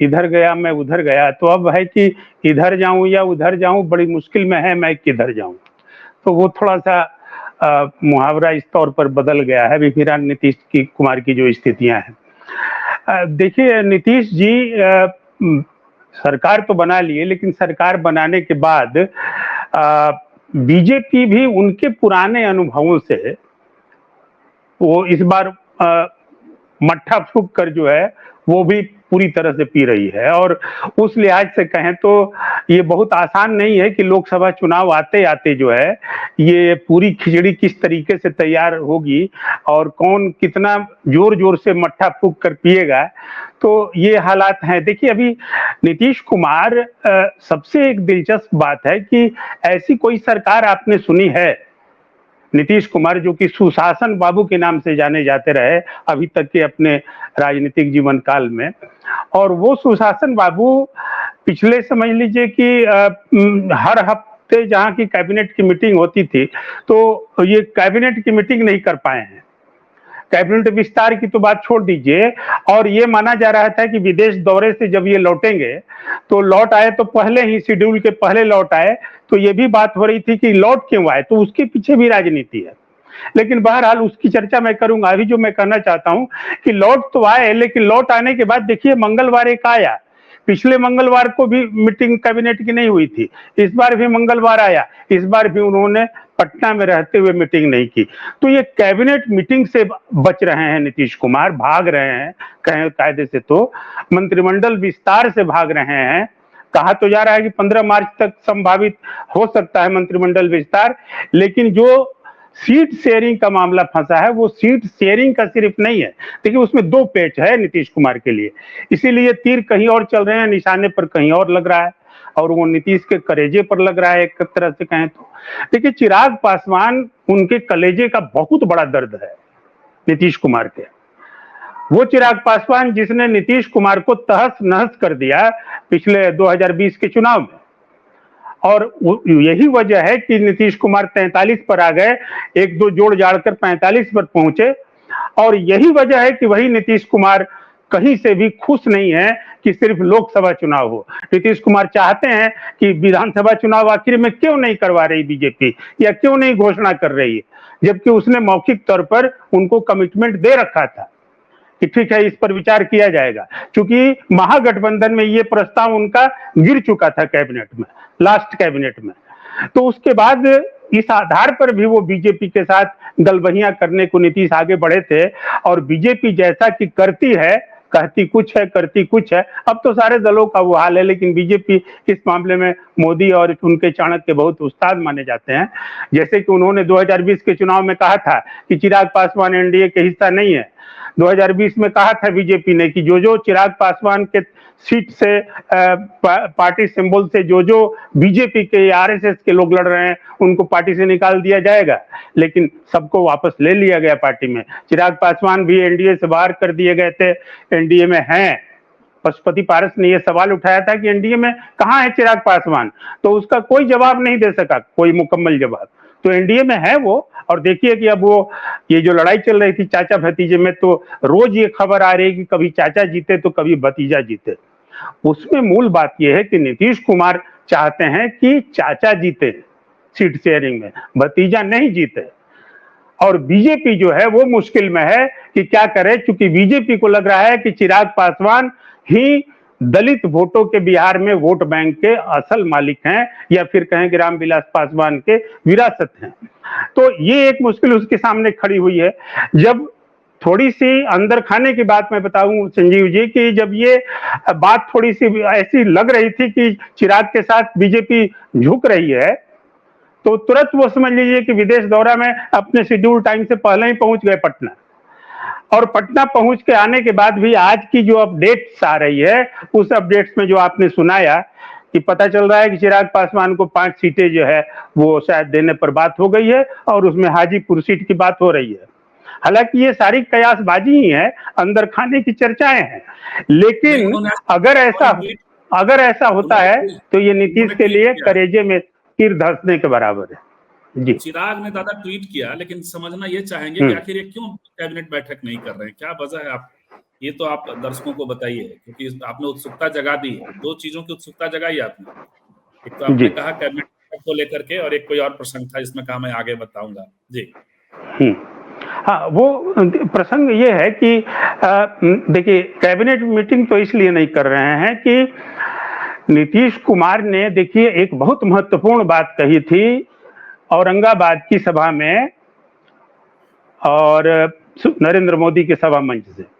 इधर गया मैं उधर गया, तो अब है कि इधर जाऊं या उधर जाऊं, बड़ी मुश्किल में है, मैं किधर जाऊं। तो वो थोड़ा सा मुहावरा इस तौर पर बदल गया है अभी फिलहाल नीतीश की कुमार की जो स्थितियां हैं। देखिए नीतीश जी सरकार तो बना लिए, लेकिन सरकार बनाने के बाद बीजेपी भी उनके पुराने अनुभवों से वो इस बार मट्ठा फूंक कर जो है वो भी पूरी तरह से पी रही है। और उस लिहाज से कहें तो ये बहुत आसान नहीं है कि लोकसभा चुनाव आते आते जो है ये पूरी खिचड़ी किस तरीके से तैयार होगी और कौन कितना जोर जोर से मट्ठा फूंक कर पिएगा। तो ये हालात हैं। देखिए अभी नीतीश कुमार, सबसे एक दिलचस्प बात है कि ऐसी कोई सरकार आपने सुनी है, नीतीश कुमार जो कि सुशासन बाबू के नाम से जाने जाते रहे अभी तक के अपने राजनीतिक जीवन काल में, और वो सुशासन बाबू पिछले समझ लीजिए कि हर हफ्ते जहां की कैबिनेट की मीटिंग होती थी तो ये कैबिनेट की मीटिंग नहीं कर पाए हैं। कैबिनेट विस्तार की तो बात छोड़ दीजिए, और ये माना जा रहा था कि विदेश दौरे से जब ये लौटेंगे तो लौट आए तो पहले ही शेड्यूल के पहले लौट आए, तो ये भी बात हो रही थी कि लौट क्यों आए, तो उसके पीछे भी राजनीति है। लेकिन बहरहाल उसकी चर्चा मैं करूंगा। अभी जो मैं कहना चाहता हूं कि लौट तो आए, लेकिन लौट आने के बाद देखिए मंगलवार एक आया, पिछले मंगलवार को भी मीटिंग कैबिनेट की नहीं हुई थी, इस बार भी मंगलवार आया, इस बार भी उन्होंने पटना में रहते हुए मीटिंग नहीं की। तो ये कैबिनेट मीटिंग से बच रहे हैं नीतीश कुमार, भाग रहे हैं कहें कायदे से तो, मंत्रिमंडल विस्तार से भाग रहे हैं। कहा तो जा रहा है कि 15 मार्च तक संभावित हो सकता है मंत्रिमंडल विस्तार, लेकिन जो सीट शेयरिंग का मामला फंसा है वो सीट शेयरिंग का सिर्फ नहीं है। देखिए उसमें दो पेच है नीतीश कुमार के लिए, इसीलिए तीर कहीं और चल रहे हैं, निशाने पर कहीं और लग रहा है, और वो नीतीश के कलेजे पर लग रहा है एक तरह से कहें तो। देखिए चिराग पासवान उनके कलेजे का बहुत बड़ा दर्द है नीतीश कुमार के। वो चिराग पासवान जिसने नीतीश कुमार को तहस नहस कर दिया पिछले 2020 के चुनाव में, और यही वजह है कि नीतीश कुमार 43 पर आ गए, एक दो जोड़ जाड़कर 45 पर पहुंचे, और यही वजह है कि वही नीतीश कुमार कहीं से भी खुश नहीं है कि सिर्फ लोकसभा चुनाव हो। नीतीश कुमार चाहते हैं कि विधानसभा चुनाव आखिर में क्यों नहीं करवा रही बीजेपी, या क्यों नहीं घोषणा कर रही है, जबकि उसने मौखिक तौर पर उनको कमिटमेंट दे रखा था कि ठीक है इस पर विचार किया जाएगा, क्योंकि महागठबंधन में ये प्रस्ताव उनका गिर चुका था कैबिनेट में, लास्ट कैबिनेट में। तो उसके बाद इस आधार पर भी वो बीजेपी के साथ गलबहियां करने को नीतीश आगे बढ़े थे, और बीजेपी जैसा कि करती है, कहती कुछ है करती कुछ है, अब तो सारे दलों का वो हाल है, लेकिन बीजेपी इस मामले में मोदी और उनके चाणक्य बहुत उस्ताद माने जाते हैं। जैसे कि उन्होंने 2020 के चुनाव में कहा था कि चिराग पासवान एनडीए के हिस्सा नहीं है। 2020 में कहा था बीजेपी ने कि जो जो चिराग पासवान के सीट से पार्टी सिंबल से जो जो बीजेपी के आरएसएस के लोग लड़ रहे हैं उनको पार्टी से निकाल दिया जाएगा, लेकिन सबको वापस ले लिया गया पार्टी में। चिराग पासवान भी एनडीए से बाहर कर दिए गए थे, एनडीए में हैं। पशुपति पारस ने यह सवाल उठाया था कि एनडीए में कहां है चिराग पासवान, तो उसका कोई जवाब नहीं दे सका, कोई मुकम्मल जवाब। तो एनडीए में है वो, और देखिए कि अब वो ये जो लड़ाई चल रही थी चाचा भतीजे में, तो रोज ये खबर आ रही है कि कभी चाचा जीते तो कभी भतीजा जीते। उसमें मूल बात यह है कि नीतीश कुमार चाहते हैं कि चाचा जीते सीट शेयरिंग में, भतीजा नहीं जीते। और बीजेपी जो है वो मुश्किल में है कि क्या करे, क्योंकि बीजेपी को लग रहा है कि चिराग पासवान ही दलित वोटों के बिहार में वोट बैंक के असल मालिक हैं, या फिर कहें कि रामविलास पासवान के विरासत हैं। तो ये एक मुश्किल उसके सामने खड़ी हुई है। जब थोड़ी सी अंदर खाने की बात मैं बताऊं संजीव जी, कि जब ये बात थोड़ी सी ऐसी लग रही थी कि चिराग के साथ बीजेपी झुक रही है, तो तुरंत वो समझ लीजिए कि विदेश दौरा में अपने शेड्यूल टाइम से पहले ही पहुंच गए पटना, और पटना पहुंच के आने के बाद भी आज की जो अपडेट्स आ रही है उस अपडेट्स में जो आपने सुनाया कि पता चल रहा है कि चिराग पासवान को 5 सीटें जो है वो शायद देने पर बात हो गई है, और उसमें हाजीपुर सीट की बात हो रही है। हालांकि ये सारी कयासबाजी ही है, अंदर खाने की चर्चाएं हैं, लेकिन अगर ऐसा होता है तो ये नीतीश के लिए करेजे में तीर धंसने के बराबर है। जी चिराग ने दादा ट्वीट किया, लेकिन समझना ये चाहेंगे कि आखिर ये क्यों कैबिनेट बैठक नहीं कर रहे हैं, क्या वजह है? आप ये तो आप दर्शकों को बताइए, क्योंकि आपने उत्सुकता जगा दी है। 2 चीज़ों की उत्सुकता जगाई आपने। एक तो आपने जी। कहा कैबिनेट को लेकर के, और एक कोई और प्रसंग था जिसमें कहा मैं आगे बताऊँगा। जी। हाँ, वो प्रसंग ये है कि देखिए, कैबिनेट मीटिंग तो इसलिए नहीं कर रहे हैं कि नीतीश कुमार ने, देखिए, एक बहुत महत्वपूर्ण बात कही थी औरंगाबाद की सभा में और नरेंद्र मोदी के सभा मंच से।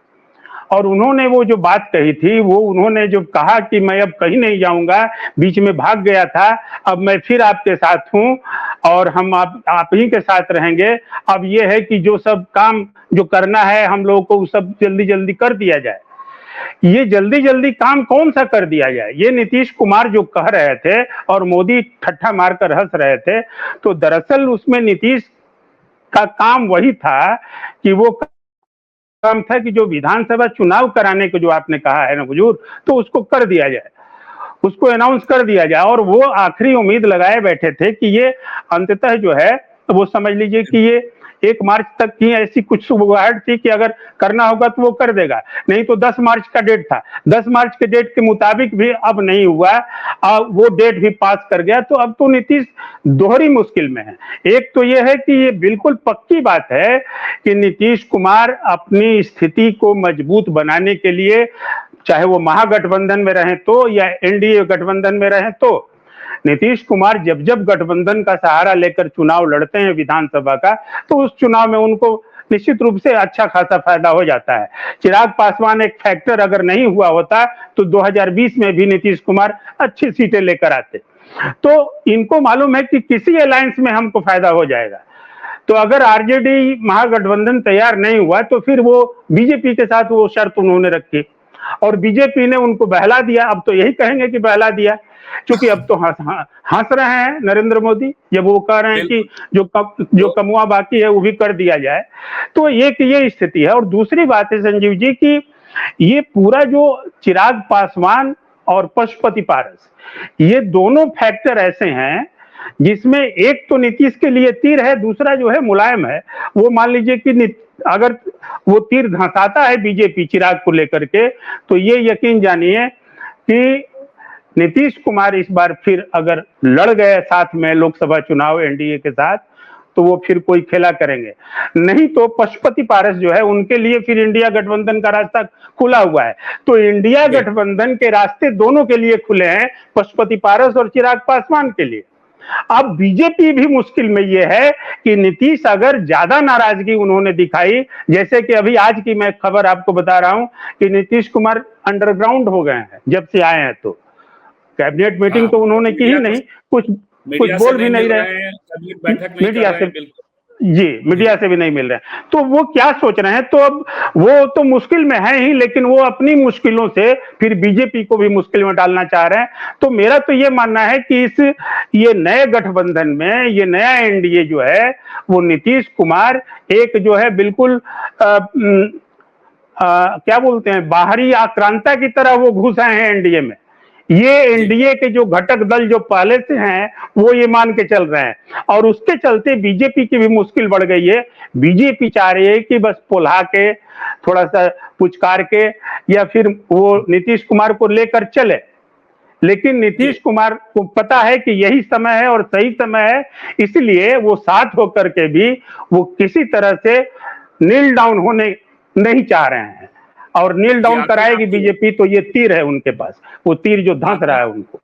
और उन्होंने वो जो बात कही थी, वो उन्होंने जो कहा कि मैं अब कहीं नहीं जाऊंगा, बीच में भाग गया था, अब मैं फिर आपके साथ हूं और हम आप ही के साथ रहेंगे। अब ये है कि जो सब काम जो करना है हम लोगों को, सब जल्दी जल्दी कर दिया जाए। ये जल्दी जल्दी काम कौन सा कर दिया जाए, ये नीतीश कुमार जो कह रहे थे और मोदी ठट्ठा मारकर हंस रहे थे। तो दरअसल उसमें नीतीश का काम वही था कि वो काम था कि जो विधानसभा चुनाव कराने को जो आपने कहा है ना हुजूर, तो उसको कर दिया जाए, उसको अनाउंस कर दिया जाए। और वो आखिरी उम्मीद लगाए बैठे थे कि ये अंततः जो है, वो समझ लीजिए कि ये 1 मार्च तक की ऐसी कुछ सुगबुगाहट थी कि अगर करना होगा तो वो कर देगा, नहीं तो 10 मार्च का डेट था। 10 मार्च के डेट के मुताबिक भी अब नहीं हुआ, वो डेट भी पास कर गया। तो अब तो नीतीश दोहरी मुश्किल में है। एक तो ये है कि ये बिल्कुल पक्की बात है कि नीतीश कुमार अपनी स्थिति को मजबूत बनाने के लिए, चाहे वो महागठबंधन में रहें तो या एनडीए गठबंधन में रहें तो, नीतीश कुमार जब जब गठबंधन का सहारा लेकर चुनाव लड़ते हैं विधानसभा का, तो उस चुनाव में उनको निश्चित रूप से अच्छा खासा फायदा हो जाता है। चिराग पासवान एक फैक्टर अगर नहीं हुआ होता तो 2020 में भी नीतीश कुमार अच्छी सीटें लेकर आते। तो इनको मालूम है कि किसी अलायंस में हमको फायदा हो जाएगा। तो अगर आरजेडी महागठबंधन तैयार नहीं हुआ तो फिर वो बीजेपी के साथ वो शर्त उन्होंने रखी और बीजेपी ने उनको बहला दिया। अब तो यही कहेंगे कि बहला दिया, क्योंकि अब तो हंस रहे हैं नरेंद्र मोदी जब वो कह रहे हैं कि जो कमुआ बाकी है वो भी कर दिया जाए। तो एक ये स्थिति है। और दूसरी बात है संजीव जी कि ये पूरा जो चिराग पासवान और पशुपति पारस, ये दोनों फैक्टर ऐसे हैं जिसमें एक तो नीतीश के लिए तीर है, दूसरा जो है मुलायम है। वो मान लीजिए कि अगर वो तीर धंसाता है बीजेपी चिराग को लेकर के, तो ये यकीन जानिए कि नीतीश कुमार इस बार फिर अगर लड़ गए साथ में लोकसभा चुनाव एनडीए के साथ, तो वो फिर कोई खेला करेंगे। नहीं तो पशुपति पारस जो है उनके लिए फिर इंडिया गठबंधन का रास्ता खुला हुआ है। तो इंडिया गठबंधन के रास्ते दोनों के लिए खुले हैं, पशुपति पारस और चिराग पासवान के लिए। अब बीजेपी भी मुश्किल में ये है कि नीतीश अगर ज्यादा नाराजगी उन्होंने दिखाई, जैसे कि अभी आज की मैं खबर आपको बता रहा हूं कि नीतीश कुमार अंडरग्राउंड हो गए हैं जब से आए हैं। तो कैबिनेट मीटिंग तो उन्होंने की ही नहीं, कुछ बोल भी नहीं रहे, मीडिया से, जी मीडिया से भी नहीं मिल रहे हैं। तो वो क्या सोच रहे हैं? तो अब वो तो मुश्किल में है ही, लेकिन वो अपनी मुश्किलों से फिर बीजेपी को भी मुश्किल में डालना चाह रहे हैं। तो मेरा तो ये मानना है कि ये नए गठबंधन में ये नया एनडीए जो है वो नीतीश कुमार एक जो है बिल्कुल क्या बोलते हैं, बाहरी आक्रांता की तरह वो घुस आए हैं एनडीए में। ये एनडीए के जो घटक दल जो पहले से हैं वो ये मान के चल रहे हैं और उसके चलते बीजेपी की भी मुश्किल बढ़ गई है। बीजेपी चाह रही है कि बस पुल्हा के, थोड़ा सा पुचकार के, या फिर वो नीतीश कुमार को लेकर चले। लेकिन नीतीश कुमार को पता है कि यही समय है और सही समय है, इसलिए वो साथ होकर के भी वो किसी तरह से नील डाउन होने नहीं चाह रहे हैं। और नील डाउन कराएगी बीजेपी तो ये तीर है उनके पास, वो तीर जो धंस रहा है उनको।